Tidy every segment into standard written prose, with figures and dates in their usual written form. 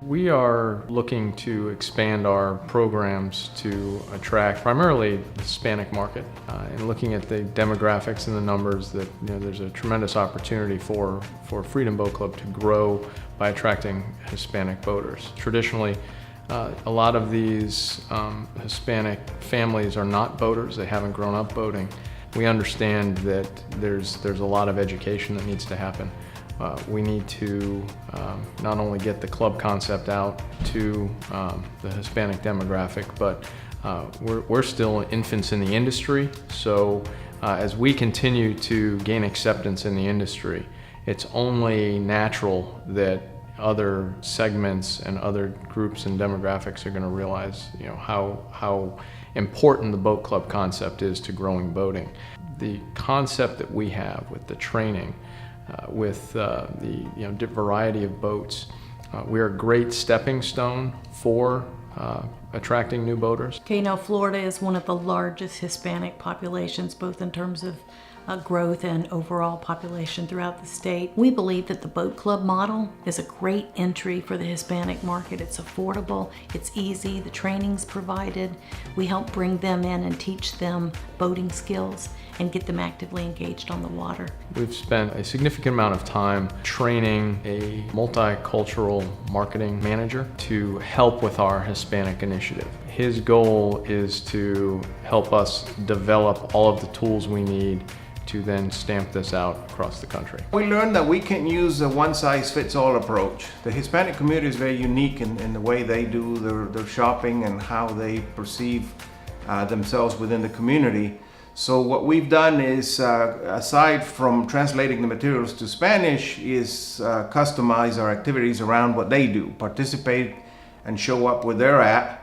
We are looking to expand our programs to attract primarily the Hispanic market. And looking at the demographics and the numbers, that there's a tremendous opportunity for Freedom Boat Club to grow by attracting Hispanic boaters. Traditionally, a lot of these Hispanic families are not boaters. They haven't grown up boating. We understand that there's a lot of education that needs to happen. We need to not only get the club concept out to the Hispanic demographic, but we're still infants in the industry. So as we continue to gain acceptance in the industry, it's only natural that other segments and other groups and demographics are going to realize, how important the boat club concept is to growing boating. The concept that we have with the training, with the variety of boats, we're a great stepping stone for attracting new boaters. Okay, now Florida is one of the largest Hispanic populations, both in terms of growth and overall population throughout the state. We believe that the boat club model is a great entry for the Hispanic market. It's affordable, it's easy, the training's provided. We help bring them in and teach them boating skills and get them actively engaged on the water. We've spent a significant amount of time training a multicultural marketing manager to help with our Hispanic initiative. His goal is to help us develop all of the tools we need to then stamp this out across the country. We learned that we can't use a one-size-fits-all approach. The Hispanic community is very unique in the way they do their shopping and how they perceive themselves within the community. So what we've done is, aside from translating the materials to Spanish, is customize our activities around what they do, participate and show up where they're at.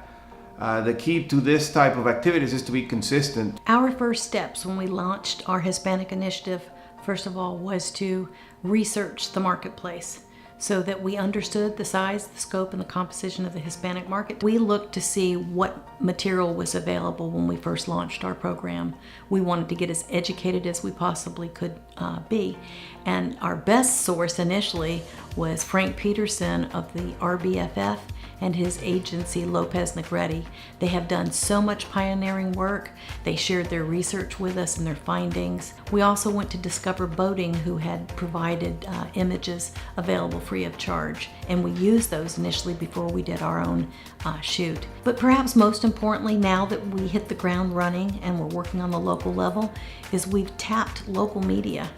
The key to this type of activities is to be consistent. Our first steps when we launched our Hispanic initiative, first of all, was to research the marketplace so that we understood the size, the scope, and the composition of the Hispanic market. We looked to see what material was available when we first launched our program. We wanted to get as educated as we possibly could be. And our best source initially was Frank Peterson of the RBFF and his agency Lopez Negretti. They have done so much pioneering work. They shared their research with us and their findings. We also went to Discover Boating, who had provided images available free of charge, and we used those initially before we did our own shoot. But perhaps most importantly, now that we hit the ground running and we're working on the local level, is we've tapped local media,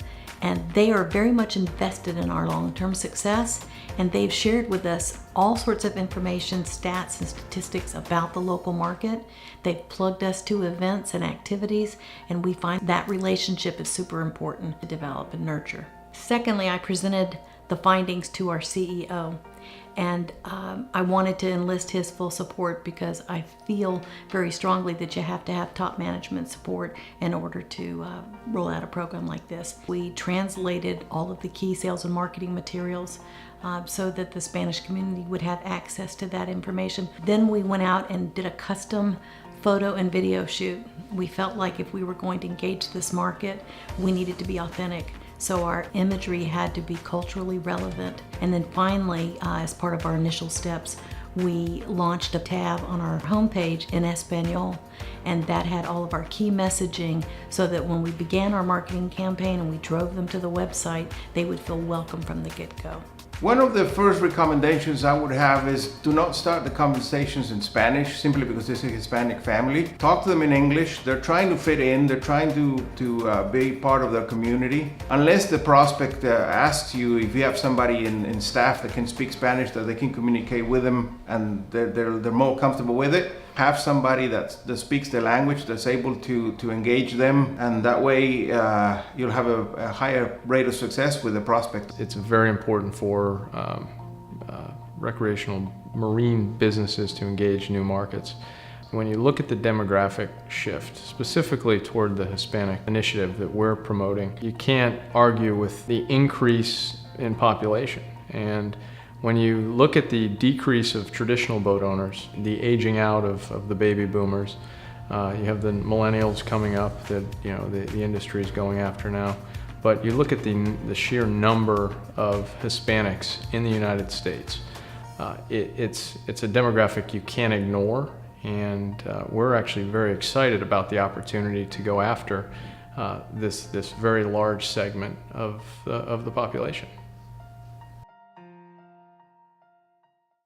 and they are very much invested in our long-term success, and they've shared with us all sorts of information, stats and statistics about the local market. They've plugged us to events and activities, and we find that relationship is super important to develop and nurture. Secondly, I presented the findings to our CEO, and I wanted to enlist his full support because I feel very strongly that you have to have top management support in order to roll out a program like this. We translated all of the key sales and marketing materials so that the Spanish community would have access to that information. Then we went out and did a custom photo and video shoot. We felt like if we were going to engage this market, we needed to be authentic. So our imagery had to be culturally relevant. And then finally, as part of our initial steps, we launched a tab on our homepage in Espanol, and that had all of our key messaging so that when we began our marketing campaign and we drove them to the website, they would feel welcome from the get-go. One of the first recommendations I would have is do not start the conversations in Spanish simply because it's a Hispanic family. Talk to them in English. They're trying to fit in. They're trying to be part of their community. Unless the prospect asks you if you have somebody in staff that can speak Spanish, that they can communicate with them and they're more comfortable with it, have somebody that speaks the language, that's able to engage them, and that way you'll have a higher rate of success with the prospect. It's very important for recreational marine businesses to engage new markets. When you look at the demographic shift, specifically toward the Hispanic initiative that we're promoting, you can't argue with the increase in population. And when you look at the decrease of traditional boat owners, the aging out of the baby boomers, you have the millennials coming up that the industry is going after now. But you look at the sheer number of Hispanics in the United States. it's a demographic you can't ignore, and we're actually very excited about the opportunity to go after this very large segment of the population.